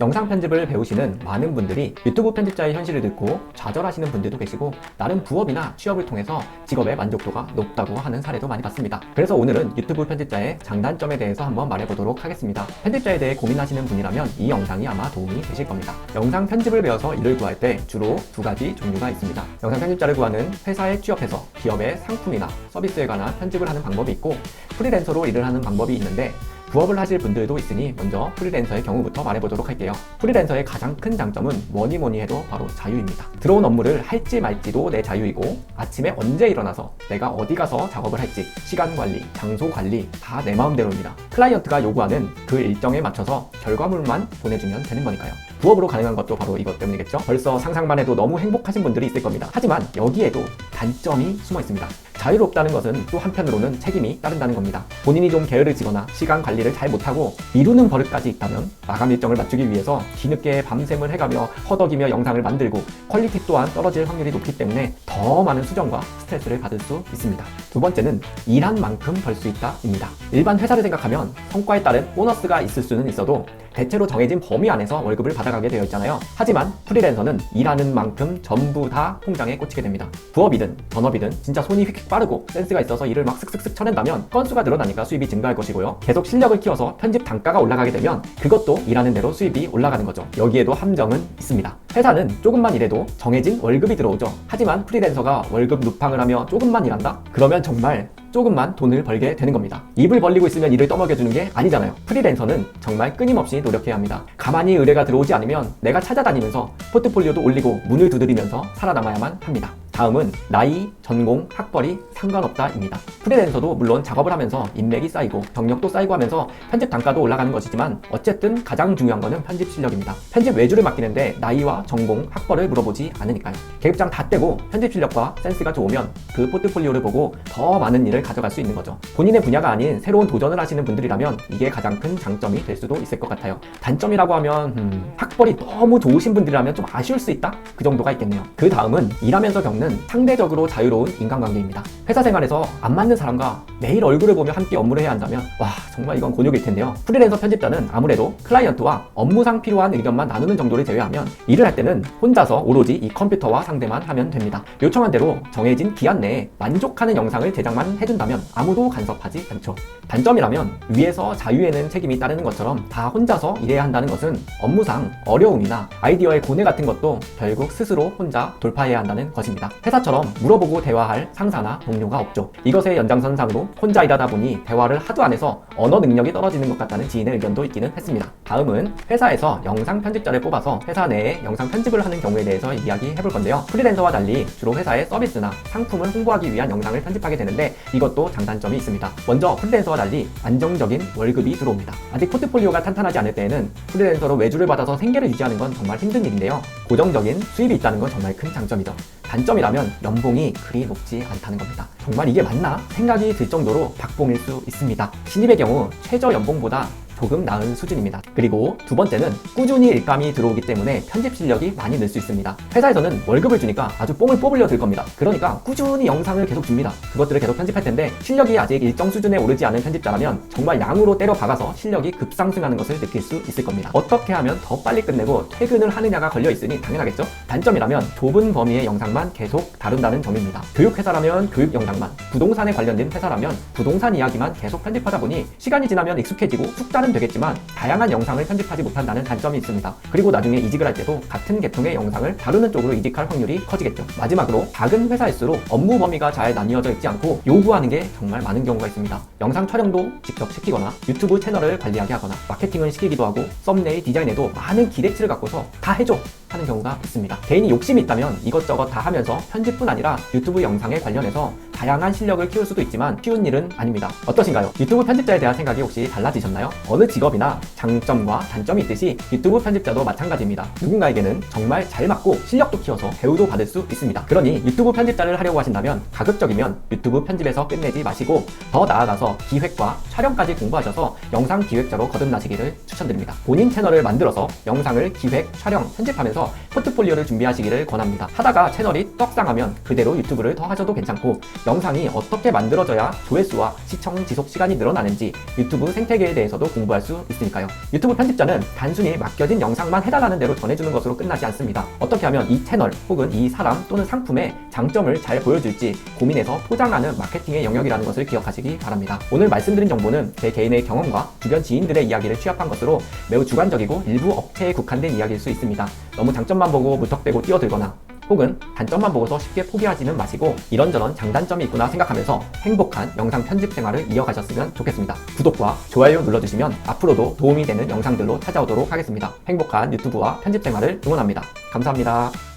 영상 편집을 배우시는 많은 분들이 유튜브 편집자의 현실을 듣고 좌절하시는 분들도 계시고 나름 부업이나 취업을 통해서 직업의 만족도가 높다고 하는 사례도 많이 봤습니다. 그래서 오늘은 유튜브 편집자의 장단점에 대해서 한번 말해보도록 하겠습니다. 편집자에 대해 고민하시는 분이라면 이 영상이 아마 도움이 되실 겁니다. 영상 편집을 배워서 일을 구할 때 주로 두 가지 종류가 있습니다. 영상 편집자를 구하는 회사에 취업해서 기업의 상품이나 서비스에 관한 편집을 하는 방법이 있고 프리랜서로 일을 하는 방법이 있는데 부업을 하실 분들도 있으니 먼저 프리랜서의 경우부터 말해보도록 할게요. 프리랜서의 가장 큰 장점은 뭐니 해도 바로 자유입니다. 들어온 업무를 할지 말지도 내 자유이고 아침에 언제 일어나서 내가 어디 가서 작업을 할지 시간 관리, 장소 관리 다 내 마음대로입니다. 클라이언트가 요구하는 그 일정에 맞춰서 결과물만 보내주면 되는 거니까요. 부업으로 가능한 것도 바로 이것 때문이겠죠. 벌써 상상만 해도 너무 행복하신 분들이 있을 겁니다. 하지만 여기에도 단점이 숨어 있습니다. 자유롭다는 것은 또 한편으로는 책임이 따른다는 겁니다. 본인이 좀 게으를 지거나 시간 관리를 잘 못하고 미루는 버릇까지 있다면 마감 일정을 맞추기 위해서 뒤늦게 밤샘을 해가며 허덕이며 영상을 만들고 퀄리티 또한 떨어질 확률이 높기 때문에 더 많은 수정과 스트레스를 받을 수 있습니다. 두 번째는 일한 만큼 벌 수 있다입니다. 일반 회사를 생각하면 성과에 따른 보너스가 있을 수는 있어도 대체로 정해진 범위 안에서 월급을 받아가게 되어 있잖아요. 하지만 프리랜서는 일하는 만큼 전부 다 통장에 꽂히게 됩니다. 부업이든 전업이든 진짜 손이 휙휙 빠르고 센스가 있어서 일을 막 슥슥슥 쳐낸다면 건수가 늘어나니까 수입이 증가할 것이고요. 계속 실력을 키워서 편집 단가가 올라가게 되면 그것도 일하는 대로 수입이 올라가는 거죠. 여기에도 함정은 있습니다. 회사는 조금만 일해도 정해진 월급이 들어오죠. 하지만 프리랜서가 월급 누팡을 하며 조금만 일한다? 그러면 정말 조금만 돈을 벌게 되는 겁니다. 입을 벌리고 있으면 일을 떠먹여주는 게 아니잖아요. 프리랜서는 정말 끊임없이 노력해야 합니다. 가만히 의뢰가 들어오지 않으면 내가 찾아다니면서 포트폴리오도 올리고 문을 두드리면서 살아남아야만 합니다. 다음은 나이, 전공, 학벌이 상관없다입니다. 프리랜서도 물론 작업을 하면서 인맥이 쌓이고 경력도 쌓이고 하면서 편집 단가도 올라가는 것이지만 어쨌든 가장 중요한 거는 편집 실력입니다. 편집 외주를 맡기는데 나이와 전공, 학벌을 물어보지 않으니까요. 계급장 다 떼고 편집 실력과 센스가 좋으면 그 포트폴리오를 보고 더 많은 일을 가져갈 수 있는 거죠. 본인의 분야가 아닌 새로운 도전을 하시는 분들이라면 이게 가장 큰 장점이 될 수도 있을 것 같아요. 단점이라고 하면 학벌이 너무 좋으신 분들이라면 좀 아쉬울 수 있다? 그 정도가 있겠네요. 그 다음은 일하면서 겪는 상대적으로 자유로운 인간관계입니다. 회사 생활에서 안 맞는 사람과 매일 얼굴을 보며 함께 업무를 해야 한다면 와 정말 이건 곤욕일 텐데요. 프리랜서 편집자는 아무래도 클라이언트와 업무상 필요한 의견만 나누는 정도를 제외하면 일을 할 때는 혼자서 오로지 이 컴퓨터와 상대만 하면 됩니다. 요청한 대로 정해진 기한 내에 만족하는 영상을 제작만 해준다면 아무도 간섭하지 않죠. 단점이라면 위에서 자유에는 책임이 따르는 것처럼 다 혼자서 일해야 한다는 것은 업무상 어려움이나 아이디어의 고뇌 같은 것도 결국 스스로 혼자 돌파해야 한다는 것입니다. 회사처럼 물어보고 대화할 상사나 동료가 없죠. 이것의 연장선상으로 혼자 일하다 보니 대화를 하도 안 해서 언어 능력이 떨어지는 것 같다는 지인의 의견도 있기는 했습니다. 다음은 회사에서 영상 편집자를 뽑아서 회사 내에 영상 편집을 하는 경우에 대해서 이야기해 볼 건데요. 프리랜서와 달리 주로 회사의 서비스나 상품을 홍보하기 위한 영상을 편집하게 되는데 이것도 장단점이 있습니다. 먼저 프리랜서와 달리 안정적인 월급이 들어옵니다. 아직 포트폴리오가 탄탄하지 않을 때에는 프리랜서로 외주를 받아서 생계를 유지하는 건 정말 힘든 일인데요. 고정적인 수입이 있다는 건 정말 큰 장점이죠. 단점이라면 연봉이 그리 높지 않다는 겁니다. 정말 이게 맞나? 생각이 들 정도로 박봉일 수 있습니다. 신입의 경우 최저 연봉보다 조금 나은 수준입니다. 그리고 두 번째는 꾸준히 일감이 들어오기 때문에 편집 실력이 많이 늘 수 있습니다. 회사에서는 월급을 주니까 아주 뽕을 뽑으려 들 겁니다. 그러니까 꾸준히 영상을 계속 줍니다. 그것들을 계속 편집할 텐데 실력이 아직 일정 수준에 오르지 않은 편집자라면 정말 양으로 때려 박아서 실력이 급상승하는 것을 느낄 수 있을 겁니다. 어떻게 하면 더 빨리 끝내고 퇴근을 하느냐가 걸려 있으니 당연하겠죠? 단점이라면 좁은 범위의 영상만 계속 다룬다는 점입니다. 교육회사라면 교육 영상만, 부동산에 관련된 회사라면 부동산 이야기만 계속 편집하다 보니 시간이 지나면 익숙해지고 숙달은 되겠지만 다양한 영상을 편집하지 못한다는 단점이 있습니다. 그리고 나중에 이직을 할 때도 같은 계통의 영상을 다루는 쪽으로 이직할 확률이 커지겠죠. 마지막으로 작은 회사일수록 업무 범위가 잘 나뉘어져 있지 않고 요구하는 게 정말 많은 경우가 있습니다. 영상 촬영도 직접 시키거나 유튜브 채널을 관리하게 하거나 마케팅을 시키기도 하고 썸네일 디자인에도 많은 기대치를 갖고서 다 해줘 하는 경우가 있습니다. 개인이 욕심이 있다면 이것저것 다 하면서 편집뿐 아니라 유튜브 영상에 관련해서 다양한 실력을 키울 수도 있지만 쉬운 일은 아닙니다. 어떠신가요? 유튜브 편집자에 대한 생각이 혹시 달라지셨나요? 어느 직업이나 장점과 단점이 있듯이 유튜브 편집자도 마찬가지입니다. 누군가에게는 정말 잘 맞고 실력도 키워서 배우도 받을 수 있습니다. 그러니 유튜브 편집자를 하려고 하신다면 가급적이면 유튜브 편집에서 끝내지 마시고 더 나아가서 기획과 촬영까지 공부하셔서 영상 기획자로 거듭나시기를 추천드립니다. 본인 채널을 만들어서 영상을 기획, 촬영, 편집하면서 하셔서 포트폴리오를 준비하시기를 권합니다. 하다가 채널이 떡상하면 그대로 유튜브를 더 하셔도 괜찮고, 영상이 어떻게 만들어져야 조회수와 시청 지속 시간이 늘어나는지 유튜브 생태계에 대해서도 공부할 수 있으니까요. 유튜브 편집자는 단순히 맡겨진 영상만 해달라는 대로 전해주는 것으로 끝나지 않습니다. 어떻게 하면 이 채널 혹은 이 사람 또는 상품의 장점을 잘 보여줄지 고민해서 포장하는 마케팅의 영역이라는 것을 기억하시기 바랍니다. 오늘 말씀드린 정보는 제 개인의 경험과 주변 지인들의 이야기를 취합한 것으로 매우 주관적이고 일부 업체에 국한된 이야기일 수 있습니다. 너무 장점만 보고 무턱대고 뛰어들거나 혹은 단점만 보고서 쉽게 포기하지는 마시고 이런저런 장단점이 있구나 생각하면서 행복한 영상 편집 생활을 이어가셨으면 좋겠습니다. 구독과 좋아요 눌러주시면 앞으로도 도움이 되는 영상들로 찾아오도록 하겠습니다. 행복한 유튜브와 편집 생활을 응원합니다. 감사합니다.